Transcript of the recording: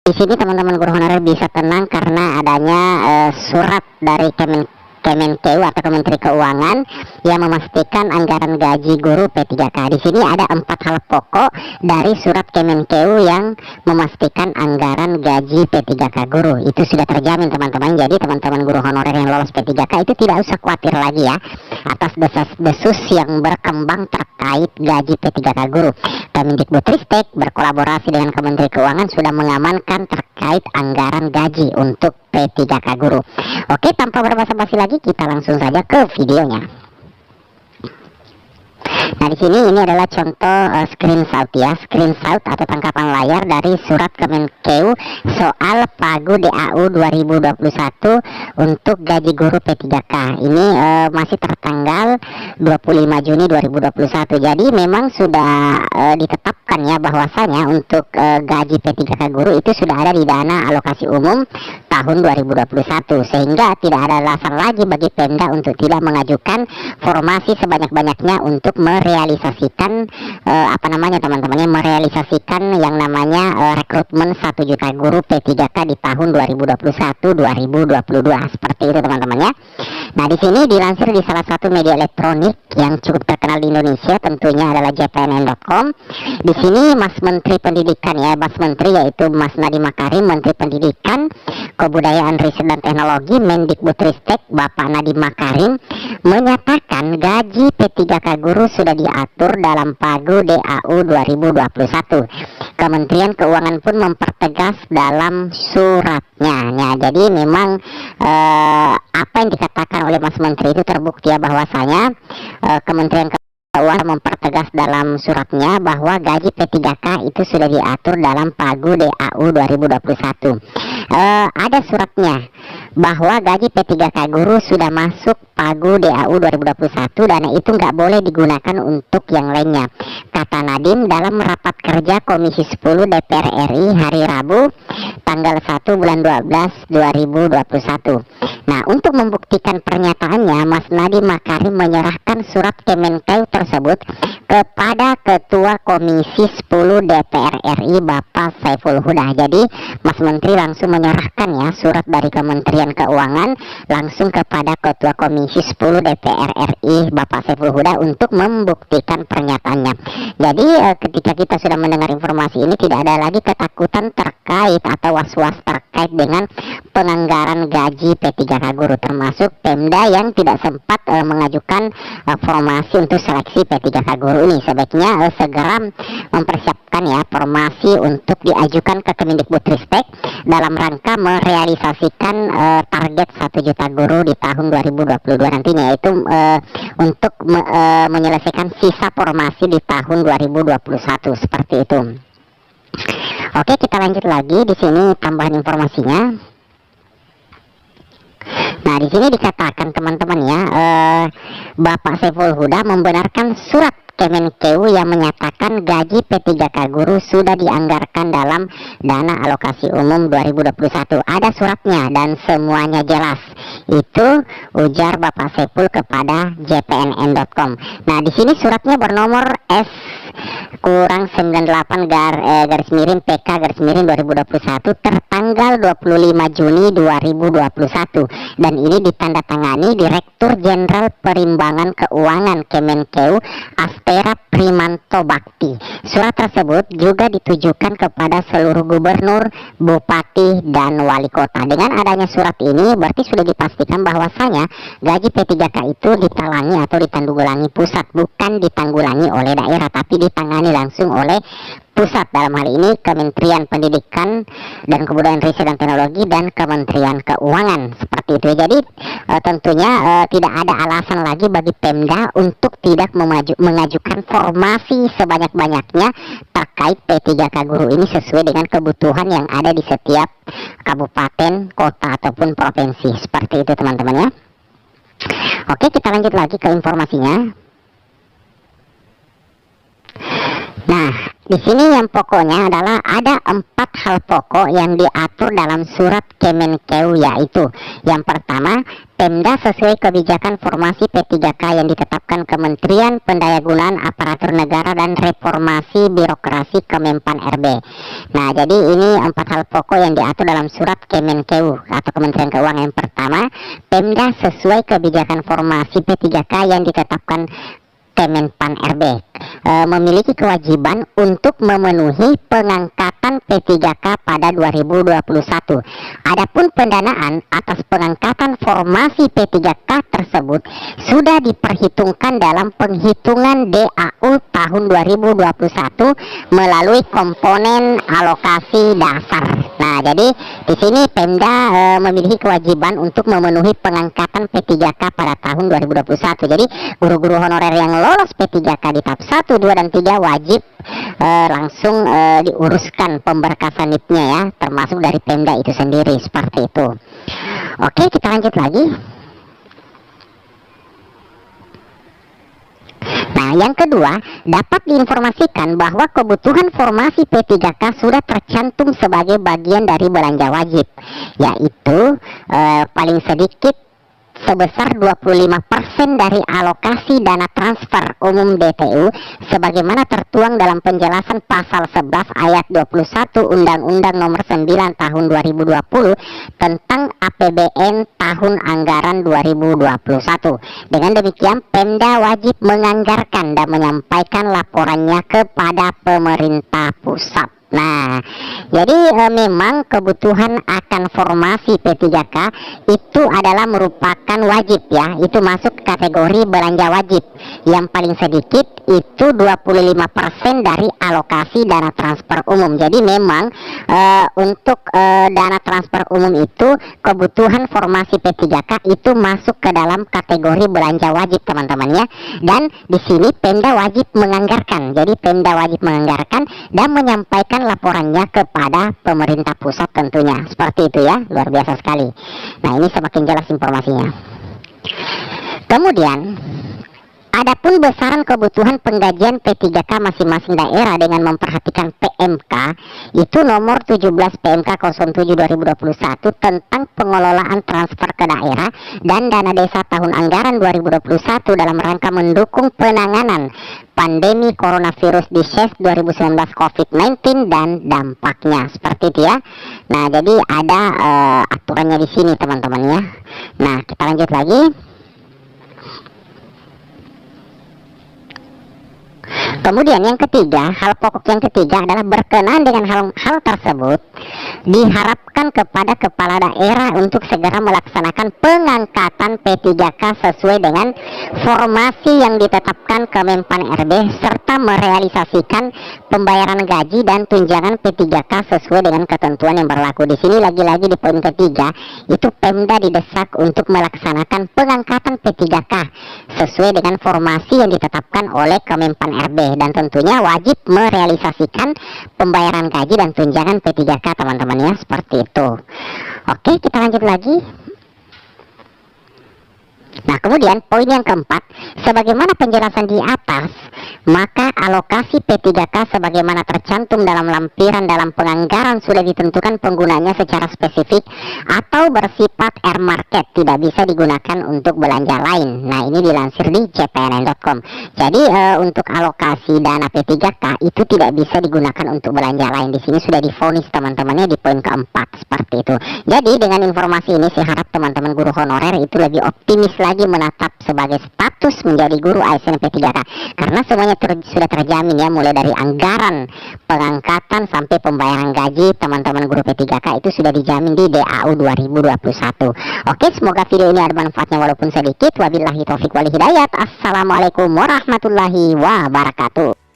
Di sini teman-teman guru honorer bisa tenang karena adanya surat dari Kemenkeu atau Kementerian Keuangan yang memastikan anggaran gaji guru P3K. Di sini ada 4 hal pokok dari surat Kemenkeu yang memastikan anggaran gaji P3K guru. Itu sudah terjamin teman-teman. Jadi teman-teman guru honorer yang lolos P3K itu tidak usah khawatir lagi ya atas desas-desus yang berkembang terkait gaji P3K guru. Kemendikbudristek berkolaborasi dengan Kementerian Keuangan sudah mengamankan terkait anggaran gaji untuk P3K guru. Oke, tanpa berbasa-basi lagi kita langsung saja ke videonya. Nah, di sini ini adalah contoh screenshot ya, screenshot atau tangkapan layar dari surat Kemenkeu soal Pagu DAU 2021 untuk gaji guru P3K. Ini masih tertanggal 25 Juni 2021. Jadi memang sudah ditetapkan ya bahwasanya untuk gaji P3K guru itu sudah ada di dana alokasi umum tahun 2021, sehingga tidak ada alasan lagi bagi Pemda untuk tidak mengajukan formasi sebanyak-banyaknya untuk merealisasikan merealisasikan yang namanya rekrutmen 1 juta guru P3K di tahun 2021-2022 seperti itu teman-teman ya. Nah, di sini dilansir di salah satu media elektronik yang cukup terkenal di Indonesia, tentunya adalah jpnn.com. Di sini Mas Menteri Pendidikan ya, Mas Menteri yaitu Mas Nadiem Makarim, Menteri Pendidikan, Kebudayaan, Riset dan Teknologi, Mendikbudristek Bapak Nadiem Makarim menyatakan gaji P3K guru sudah diatur dalam Pagu DAU 2021. Kementerian Keuangan pun mempertegas dalam suratnya. Nah, jadi memang apa yang dikatakan oleh Mas Menteri itu terbukti ya bahwasanya Kementerian Keuangan mempertegas dalam suratnya bahwa gaji P3K itu sudah diatur dalam Pagu DAU 2021. Ada suratnya bahwa gaji P3K guru sudah masuk Pagu DAU 2021, dana itu nggak boleh digunakan untuk yang lainnya, kata Nadiem dalam rapat kerja Komisi 10 DPR RI hari Rabu tanggal 1 bulan 12 2021. Nah, untuk membuktikan pernyataannya, Mas Nadiem Makarim menyerahkan surat Kemenkeu tersebut kepada Ketua Komisi 10 DPR RI Bapak Saiful Huda. Jadi Mas Menteri langsung menyerahkan ya surat dari Kementerian Keuangan langsung kepada Ketua Komisi 10 DPR RI Bapak Saiful Huda untuk membuktikan pernyataannya. Jadi ketika kita sudah mendengar informasi ini, tidak ada lagi ketakutan terkait atau was-was terkait dengan penganggaran gaji P3K guru, termasuk Pemda yang tidak sempat mengajukan formasi untuk seleksi P3K guru ini. Sebaiknya segera mempersiapkan ya formasi untuk diajukan ke Kemendikbudristek dalam rangka merealisasikan target 1 juta guru di tahun 2022 nantinya, yaitu untuk menyelesaikan sisa formasi di tahun 2021 seperti itu. Oke, kita lanjut lagi. Di sini tambahan informasinya. Nah, di sini dikatakan teman-teman ya, Bapak Saiful Huda membenarkan surat Kemenkeu yang menyatakan gaji P3K guru sudah dianggarkan dalam dana alokasi umum 2021. Ada suratnya dan semuanya jelas. Itu ujar Bapak Saiful kepada jpnn.com. Nah, di sini suratnya bernomor S-98 garis miring PK garis miring 2021 tertanggal 25 Juni 2021, dan ini ditandatangani Direktur Jenderal Perimbangan Keuangan Kemenkeu Astera Primanto Bakti. Surat tersebut juga ditujukan kepada seluruh gubernur, bupati, dan wali kota. Dengan adanya surat ini berarti sudah dipastikan bahwasanya gaji P3K itu ditalangi atau ditanggulangi pusat, bukan ditanggulangi oleh daerah, tapi ditangani langsung oleh pusat. Dalam hal ini Kementerian Pendidikan dan Kebudayaan, Riset dan Teknologi, dan Kementerian Keuangan seperti itu. Jadi tentunya tidak ada alasan lagi bagi Pemda untuk tidak mengajukan formasi sebanyak-banyaknya terkait P3K guru ini sesuai dengan kebutuhan yang ada di setiap kabupaten, kota ataupun provinsi seperti itu teman-teman ya. Oke, kita lanjut lagi ke informasinya. Nah, di sini yang pokoknya adalah ada 4 hal pokok yang diatur dalam surat Kemenkeu, yaitu yang pertama, Pemda sesuai kebijakan formasi P3K yang ditetapkan Kementerian Pendayagunaan Aparatur Negara dan Reformasi Birokrasi Kemenpan RB. Nah, jadi ini 4 hal pokok yang diatur dalam surat Kemenkeu atau Kementerian Keuangan. Yang pertama, Pemda sesuai kebijakan formasi P3K yang ditetapkan Kemenpan RB memiliki kewajiban untuk memenuhi pengangkatan P3K pada 2021. Adapun pendanaan atas pengangkatan formasi P3K tersebut sudah diperhitungkan dalam penghitungan DAU tahun 2021 melalui komponen alokasi dasar. Nah, jadi di sini Pemda memiliki kewajiban untuk memenuhi pengangkatan P3K pada tahun 2021. Jadi guru-guru honorer yang lolos P3K di tahap 1, 2, dan 3 wajib langsung diuruskan pemberkasan NIP-nya ya, termasuk dari Pemda itu sendiri, seperti itu. Oke, kita lanjut lagi. Nah, yang kedua, dapat diinformasikan bahwa kebutuhan formasi P3K sudah tercantum sebagai bagian dari belanja wajib, yaitu paling sedikit sebesar 25% dari alokasi dana transfer umum DTU sebagaimana tertuang dalam penjelasan pasal 11 ayat 21 Undang-Undang Nomor 9 Tahun 2020 tentang APBN tahun anggaran 2021. Dengan demikian, Pemda wajib menganggarkan dan menyampaikan laporannya kepada pemerintah pusat. Nah, jadi memang kebutuhan akan formasi P3K itu adalah merupakan wajib ya, itu masuk kategori belanja wajib. Yang paling sedikit itu 25% dari alokasi dana transfer umum. Jadi memang untuk dana transfer umum itu kebutuhan formasi P3K itu masuk ke dalam kategori belanja wajib, teman-teman ya. Dan di sini Pemda wajib menganggarkan. Jadi Pemda wajib menganggarkan dan menyampaikan laporannya kepada pemerintah pusat tentunya. Seperti itu ya, luar biasa sekali. Nah, ini semakin jelas informasinya. Kemudian, adapun besaran kebutuhan penggajian P3K masing-masing daerah dengan memperhatikan PMK itu nomor 17 PMK 07 2021 tentang pengelolaan transfer ke daerah dan dana desa tahun anggaran 2021 dalam rangka mendukung penanganan pandemi coronavirus disease 2019 COVID-19 dan dampaknya, seperti itu ya. Nah, jadi ada aturannya di sini, teman-teman ya. Nah, kita lanjut lagi. Kemudian yang ketiga, hal pokok yang ketiga adalah berkenaan dengan hal tersebut diharapkan kepada kepala daerah untuk segera melaksanakan pengangkatan P3K sesuai dengan formasi yang ditetapkan Kemenpan RB serta merealisasikan pembayaran gaji dan tunjangan P3K sesuai dengan ketentuan yang berlaku. Di sini lagi-lagi di poin ketiga itu Pemda didesak untuk melaksanakan pengangkatan P3K sesuai dengan formasi yang ditetapkan oleh Kemenpan RB dan tentunya wajib merealisasikan pembayaran gaji dan tunjangan P3K, teman-teman ya, seperti itu. Oke, kita lanjut lagi. Nah, kemudian poin yang keempat, sebagaimana penjelasan di atas, maka alokasi P3K sebagaimana tercantum dalam lampiran dalam penganggaran sudah ditentukan penggunanya secara spesifik atau bersifat air market, tidak bisa digunakan untuk belanja lain. Nah, ini dilansir di cpnn.com. Jadi untuk alokasi dana P3K itu tidak bisa digunakan untuk belanja lain. Di sini sudah divonis teman-temannya di poin keempat, seperti itu. Jadi dengan informasi ini saya harap teman-teman guru honorer itu lebih optimis lagi menatap sebagai status menjadi guru ASN P3K karena semuanya sudah terjamin ya, mulai dari anggaran pengangkatan sampai pembayaran gaji teman-teman guru P3K itu sudah dijamin di DAU 2021. Oke, semoga video ini ada manfaatnya walaupun sedikit. Wabillahi taufiq wal hidayat. Assalamualaikum warahmatullahi wabarakatuh.